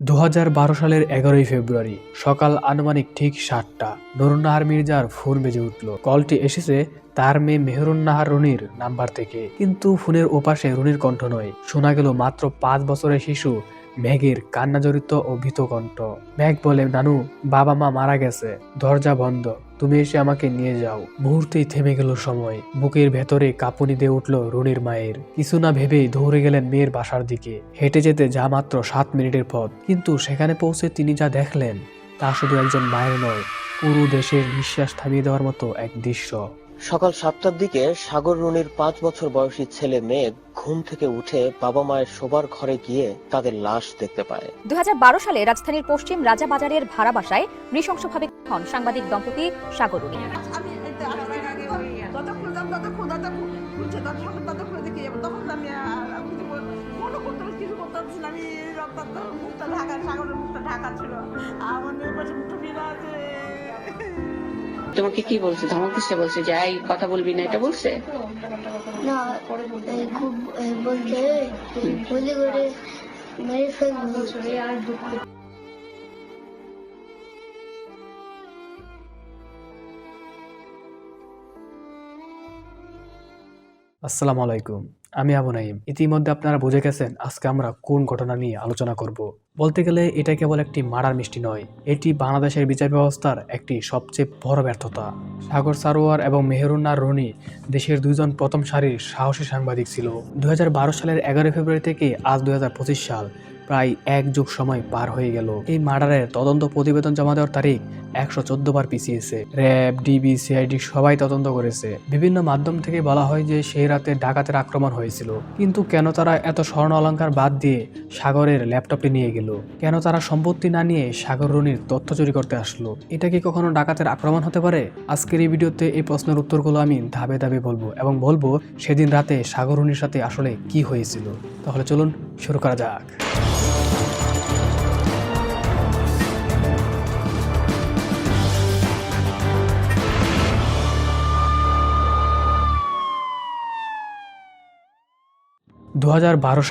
2012 সালের 11 ফেব্রুয়ারি সকাল আনুমানিক ঠিক 7টা নুরুন্নাহার মির্জার ফোন বেজে উঠল। কলটি এসেছে তার মেয়ে মেহেরুন্নাহার রনির নাম্বার থেকে, কিন্তু ফোনের ওপাশে রনির কণ্ঠ নয়, শোনা গেল মাত্র 5 বছরের শিশু ম্যাগের কান্নাজড়িত ও ভীত কণ্ঠ। ম্যাগ বলে, নানু, বাবা মা মারা গেছে, দরজা বন্ধ, তুমি এসে আমাকে নিয়ে যাও। মুহূর্তেই থেমে গেল সময়। বুকের ভেতরে কাঁপুনি দিয়ে উঠল রনির মায়ের। কিছু না ভেবেই দৌড়ে গেলেন মেয়ের বাসার দিকে। হেঁটে যেতে যা মাত্র 7 মিনিটের পথ, কিন্তু সেখানে পৌঁছে তিনি যা দেখলেন তা শুধু একজন মায়ের নয়, পুরো দেশের নিঃশ্বাস থামিয়ে দেওয়ার মতো এক দৃশ্য। সকাল 7টার দিকে সাগর রনির 5 বছর বয়সী ছেলে মেঘ ঘুম থেকে উঠে বাবা মায়ের শোবার ঘরে গিয়ে তাদের লাশ দেখতে পায়। 2012 সালে রাজধানীর পশ্চিম রাজাবাজারের ভাড়া বাসায় নৃশংসভাবে হন সাংবাদিক দম্পতি সাগর রনি। তোমাকে কি বলছে? ধমক দিচ্ছে? বলছে যে এই কথা বলবি না, এটা বলছে? না, খুব বলতে বলে করে মেরে ফেলবো। আসসালামু আলাইকুম, আমি আবু নাইম। ইতিমধ্যে আপনারা বুঝে গেছেন আজকে আমরা কোন ঘটনা নিয়ে আলোচনা করব। বলতে গেলে এটা কেবল একটি মার্ডার মিস্ট্রি নয়, এটি বাংলাদেশের বিচার ব্যবস্থার একটি সবচেয়ে বড় ব্যর্থতা। সাগর সারোয়ার এবং মেহেরুন্নাহার রনি দেশের দুইজন প্রথম সারির সাহসী সাংবাদিক ছিল। 2012 সালের 11 ফেব্রুয়ারি থেকে আজ 2025 সাল, প্রায় এক যুগ সময় পার হয়ে গেল। এই মার্ডারের তদন্ত প্রতিবেদন জমা দেওয়ার তারিখ 114 বার পিছিয়েছে। র্যাব, ডিবি, সিআইডি সবাই তদন্ত করেছে। বিভিন্ন মাধ্যম থেকে বলা হয় যে সেই রাতে ডাকাতের আক্রমণ হয়েছিল, কিন্তু কেন তারা এত স্বর্ণ অলংকার বাদ দিয়ে সাগরের ল্যাপটপটি নিয়ে গেল? কেন তারা সম্পত্তি না নিয়ে সাগর রনির তথ্য চুরি করতে আসলো? এটা কি কখনো ডাকাতের আক্রমণ হতে পারে? আজকের এই ভিডিওতে এই প্রশ্নের উত্তরগুলো আমি ধাপে ধাপে বলবো, এবং বলবো সেদিন রাতে সাগর রনির সাথে আসলে কি হয়েছিল। তাহলে চলুন শুরু করা যাক। দু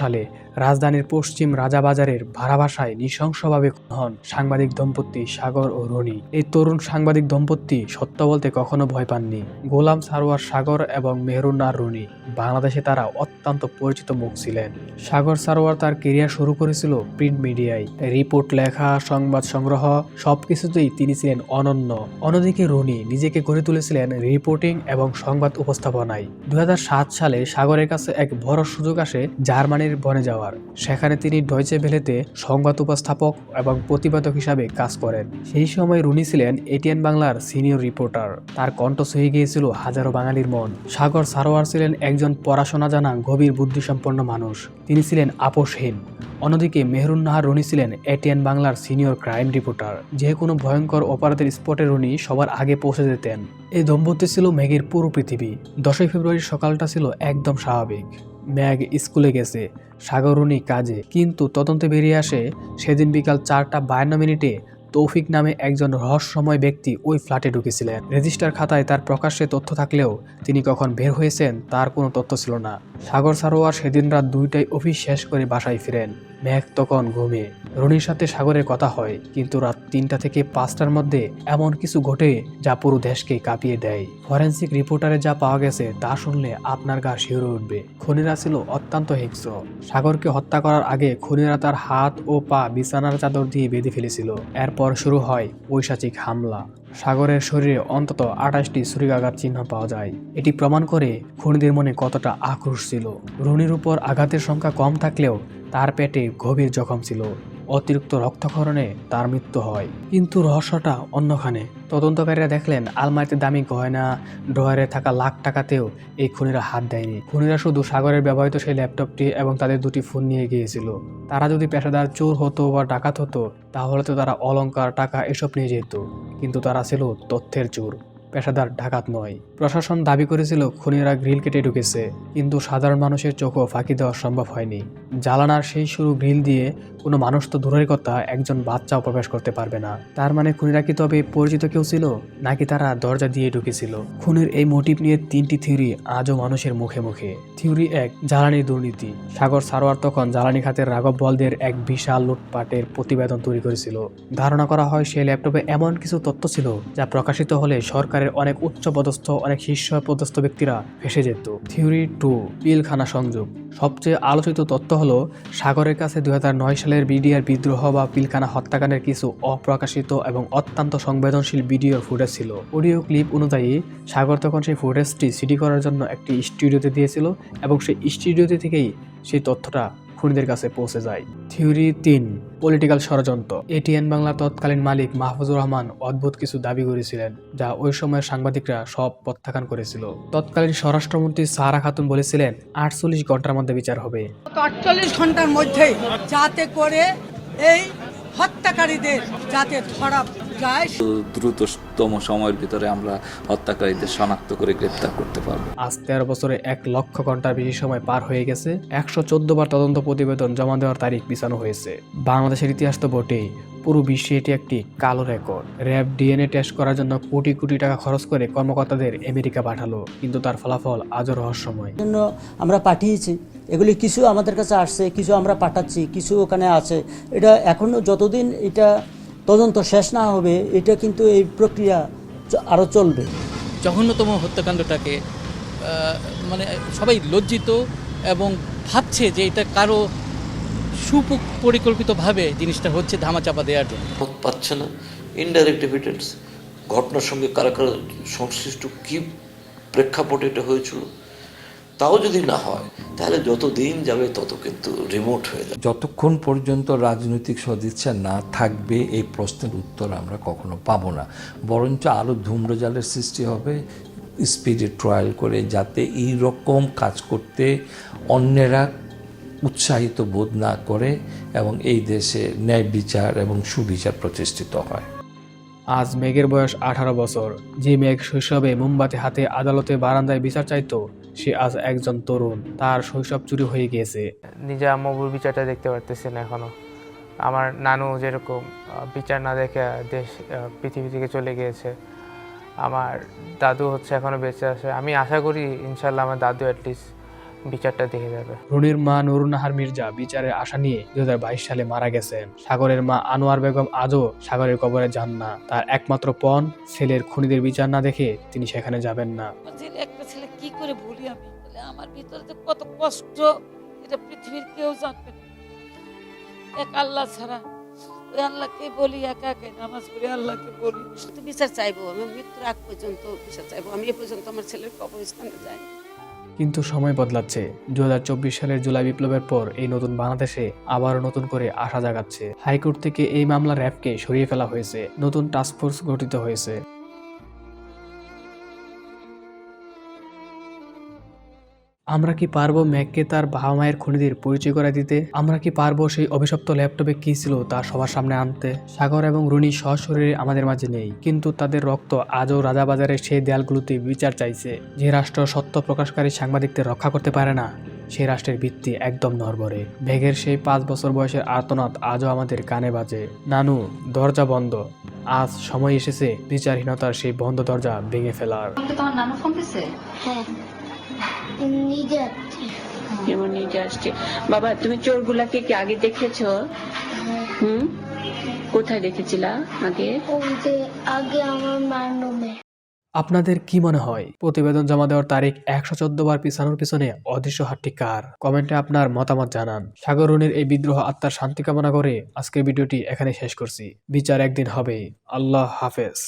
সালে রাজধানীর পশ্চিম রাজাবাজারের ভাড়া বাসায় নৃশংসভাবে খুন হন সাংবাদিক দম্পতি সাগর ও রনি। এই তরুণ সাংবাদিক দম্পতি সত্য বলতে কখনো ভয় পাননি। গোলাম সারোয়ার সাগর এবং মেহেরুন্নাহার রনি বাংলাদেশে তারা অত্যন্ত পরিচিত মুখ ছিলেন। সাগর সারোয়ার তার কেরিয়ার শুরু করেছিল প্রিন্ট মিডিয়ায়। রিপোর্ট লেখা, সংবাদ সংগ্রহ সবকিছুতেই তিনি ছিলেন অনন্য। অন্যদিকে রনি নিজেকে গড়ে তুলেছিলেন রিপোর্টিং এবং সংবাদ উপস্থাপনায়। 2007 সালে সাগরের কাছে এক বড় সুযোগ আসে জার্মানির বনে যাওয়ার। সেখানে তিনি ডয়চে ভেলেতে সংবাদ উপস্থাপক এবং প্রতিবেদক হিসাবে কাজ করেন। সেই সময় রনি ছিলেন এটিএন বাংলার সিনিয়র রিপোর্টার। তার কণ্ঠ ছুঁয়ে গিয়েছিল হাজারো বাঙালির মন। সাগর সারোয়ার ছিলেন একজন পড়াশোনা জানা গভীর বুদ্ধিসম্পন্ন মানুষ। তিনি ছিলেন আপোষহীন। অন্যদিকে মেহেরুন্নাহার রনি ছিলেন এটিএন বাংলার সিনিয়র ক্রাইম রিপোর্টার। যে কোনো ভয়ঙ্কর অপরাধের স্পটে রনি সবার আগে পৌঁছে যেতেন। এই দম্পতি ছিল ম্যাগের পুরো পৃথিবী। 10 ফেব্রুয়ারির সকালটা ছিল একদম স্বাভাবিক। ম্যাগ স্কুলে গেছে, সাগর রনি কাজে। কিন্তু তদন্তে বেরিয়ে আসে সেদিন বিকাল 4:52 তৌফিক নামে একজন রহস্যময় ব্যক্তি ওই ফ্ল্যাটে ঢুকেছিলেন। রেজিস্টার খাতায় তার প্রকাশ্যে তথ্য থাকলেও তিনি কখন বের হয়েছেন তার কোনো তথ্য ছিল না। সাগর সারোয়ার সেদিন রাত 2টায় অফিস শেষ করে বাসায় ফিরেন। ম্যাগ তখন ঘুমে। রনির সাথে সাগরের কথা হয়, কিন্তু রাত 3টা থেকে 5টার মধ্যে এমন কিছু ঘটে যা পুরো দেশকে কাঁপিয়ে দেয়। ফরেন্সিক রিপোর্টারে যা পাওয়া গেছে তা শুনলে আপনার গা শিউরে উঠবে। খুনিরা ছিল অত্যন্ত হিংস্র। সাগরকে হত্যা করার আগে খুনিরা তার হাত ও পা বিছানার চাদর দিয়ে বেঁধে ফেলেছিল। এরপর শুরু হয় পৈশাচিক হামলা। সাগরের শরীরে অন্তত 28টি ছুরিকাঘাত চিহ্ন পাওয়া যায়। এটি প্রমাণ করে খুনিদের মনে কতটা আক্রোশ ছিল। রনির উপর আঘাতের সংখ্যা কম থাকলেও তার পেটে গভীর জখম ছিল। অতিরিক্ত রক্তক্ষরণে তার মৃত্যু হয়। কিন্তু রহস্যটা অন্যখানে। তদন্তকারীরা দেখলেন আলমারিতে দামি গয়না, ড্রয়ারে থাকা লাখ টাকাতেও এই খুনিরা হাত দেয়নি। খুনিরা শুধু সাগরের ব্যবহৃত সেই ল্যাপটপটি এবং তাদের 2টি ফোন নিয়ে গিয়েছিল। তারা যদি পেশাদার চোর হতো বা ডাকাত হতো তাহলে তো তারা অলংকার, টাকা এসব নিয়ে যেত, কিন্তু তারা ছিল তথ্যের চোর। পেশাদার ডাকাত নয়। প্রশাসন দাবি করেছিল খুনিরা গ্রিল কেটে ঢুকেছে, কিন্তু সাধারণ মানুষের চোখও ফাঁকি দেওয়া সম্ভব হয়নি। জ্বালানার সেই শুরু গ্রিল দিয়ে কোনো মানুষ তো দূরের কথা, একজন বাচ্চাও প্রবেশ করতে পারবে না। তার মানে খুনিরা কি তবে পরিচিত কেউ ছিল, নাকি তারা দরজা দিয়ে ঢুকেছিল? খুনের এই মোটিভ নিয়ে 3টি থিওরি আজও মানুষের মুখে মুখে। থিওরি 1, জ্বালানির দুর্নীতি। সাগর সারোয়ার তখন জ্বালানি খাতের রাঘব বলদের এক বিশাল লুটপাটের প্রতিবেদন তৈরি করেছিল। ধারণা করা হয় সেই ল্যাপটপে এমন কিছু তথ্য ছিল যা প্রকাশিত হলে সরকারের অনেক উচ্চপদস্থ, অনেক শীর্ষপদস্থ ব্যক্তিরা ফেঁসে যেত। থিওরি 2, পিলখানা সংযোগ। সবচেয়ে আলোচিত তথ্য হলো সাগরের কাছে 2009 সালের বিডিআর বিদ্রোহ বা পিলখানা হত্যাকাণ্ডের কিছু অপ্রকাশিত এবং অত্যন্ত সংবেদনশীল ভিডিওর ফুটেজ ছিল। অডিও ক্লিপ অনুযায়ী সাগর তখন সেই ফুটেজটি সিডি করার জন্য একটি স্টুডিওতে দিয়েছিল এবং সেই স্টুডিওতে থেকেই সেই তথ্যটা খুনিদের কাছে পৌঁছে যায়। থিওরি 3, পলিটিক্যাল ষড়যন্ত্র। এটিএন বাংলার তৎকালীন মালিক মাহফুজুর রহমান অদ্ভুত কিছু দাবি করেছিলেন, যা ওই সময়ের সাংবাদিকরা সব প্রত্যাখ্যান করেছিল। তৎকালীন স্বরাষ্ট্রমন্ত্রী সারা খাতুন বলেছিলেন 48 ঘন্টার মধ্যে বিচার হবে। 48 ঘন্টার মধ্যেই যাতে করে এই হত্যাকারীদের যাতে ধরা যায়, দ্রুততম সময়ের ভিতরে আমরা হত্যাকারীদের শনাক্ত করে গ্রেপ্তার করতে পারবো। আজ 13 বছরে 1 লক্ষ ঘন্টার বেশি সময় পার হয়ে গেছে। 114 বার তদন্ত প্রতিবেদন জমা দেওয়ার তারিখ পিছানো হয়েছে। বাংলাদেশের ইতিহাস তো বটেই, পুরো বিশ্বে এটি একটি কালো রেকর্ড। র্যাব ডিএনএ টেস্ট করার জন্য কোটি কোটি টাকা খরচ করে কর্মকর্তাদের আমেরিকা পাঠালো, কিন্তু তার ফলাফল আজও রহস্যময়। জন্য আমরা পাঠিয়েছি, এগুলি কিছু আমাদের কাছে আসছে, কিছু আমরা পাঠাচ্ছি, কিছু ওখানে আছে। এটা এখনো যতদিন এটা তদন্ত শেষ না হবে, এটা কিন্তু এই প্রক্রিয়া আরও চলবে। জঘন্যতম হত্যাকাণ্ডটাকে মানে সবাই লজ্জিত এবং ভাবছে যে এটা কারো সুপরিকল্পিতভাবে জিনিসটা হচ্ছে ধামাচাপা দেওয়ার জন্য। পাচ্ছে না ইনডাইরেক্ট এভিডেন্স, ঘটনার সঙ্গে কারা কারা সংশ্লিষ্ট, কী প্রেক্ষাপটে এটা হয়েছিল, তাও যদি না হয় তাহলে যত দিন যাবে তত কিন্তু রিমোট হয়ে যাবে। যতক্ষণ পর্যন্ত রাজনৈতিক সদিচ্ছা না থাকবে এই প্রশ্নের উত্তর আমরা কখনো পাবো না। বরঞ্চ আরও ধূম্রজালের সৃষ্টি হবে স্পিডে ট্রায়াল করে, যাতে এই রকম কাজ করতে অন্যেরা উৎসাহিত বোধ না করে এবং এই দেশে ন্যায় বিচার এবং সুবিচার প্রতিষ্ঠিত হয়। আজ মেঘের বয়স 18 বছর। যে মেঘ শৈশবে মোমবাতি হাতে আদালতে বারান্দায় বিচার চাইতো, সে আজ একজন তরুণ। তার শৈশব চুরি হয়ে গিয়েছে। নিজে আম্মুর বিচারটা দেখতে পারতেছি না এখনো। আমার নানু যেরকম বিচার না দেখে পৃথিবী থেকে চলে গিয়েছে, আমার দাদু হচ্ছে এখনো বেঁচে আছে। আমি আশা করি ইনশাল্লাহ আমার দাদু অ্যাটলিস্ট বিচারটা দেখে যাবে। রনির মা নুরুন্নাহার মির্জা বিচারের আশা নিয়ে 2022 সালে মারা গেছেন। সাগরের মা আনোয়ার বেগম আজও সাগরের কবরে যান না। তার একমাত্র পণ, ছেলের খুনিদের বিচার না দেখে তিনি সেখানে যাবেন না। একটা ছেলে কি করে ভুলি আমি, আমার ভিতরে কত কষ্ট, এটা পৃথিবীর কেউ জানবে না, এক আল্লাহ ছাড়া। ওই আল্লাহকে বলি, একা একা নামাজ পড়ি, আল্লাহকে বলি বিচার চাইবো। আমি মৃত্যুর আগ পর্যন্ত বিচার চাইবো। আমি এ পর্যন্ত আমার ছেলের কবরস্থানে যাই। কিন্তু সময় বদলাচ্ছে। 2024 সালের জুলাই বিপ্লবের পর এই নতুন বাংলাদেশে আবারও নতুন করে আশা জাগাচ্ছে। হাইকোর্ট থেকে এই মামলা র্যাবকে সরিয়ে ফেলা হয়েছে, নতুন টাস্কফোর্স গঠিত হয়েছে। আমরা কি পারবো মেঘকে তার বাবা মায়ের খুনিদের পরিচয় করে দিতে? আমরা কি পারবো সেই অভিশপ্ত ল্যাপটপে কি ছিল তা সবার সামনে আনতে? সাগর এবং রুনি সশরীরে আমাদের মাঝে নেই, কিন্তু তাদের রক্ত আজও রাজাবাজারের সেই দেয়ালগুলোতে বিচার চাইছে। যে রাষ্ট্র সত্য প্রকাশকারী সাংবাদিকদের রক্ষা করতে পারে না, সেই রাষ্ট্রের ভিত্তি একদম নড়বড়ে। মেঘের সেই 5 বছর বয়সের আর্তনাদ আজও আমাদের কানে বাজে। নানু, দরজা বন্ধ। আজ সময় এসেছে বিচারহীনতার সেই বন্ধ দরজা ভেঙে ফেলার। তোমার নানু ফোন দিছে? হ্যাঁ, নিজে আসছে। যেমন নিজে আসছে। বাবা, তুমি চোরগুলাকে কি আগে দেখেছো? কোথায় দেখেছিলা আগে? ওই যে আগে আমার মার রুমে। আপনাদের কি মনে হয় প্রতিবেদন জমা দেওয়ার তারিখ 114 বার পিছানোর পিছনে অদৃশ্য হাতটি কার? কমেন্টে আপনার মতামত জানান। সাগর রুনির এই বিদ্রোহ আত্মার শান্তি কামনা করে আজকের ভিডিওটি এখানে শেষ করছি। বিচার একদিন হবেই। আল্লাহ হাফেজ।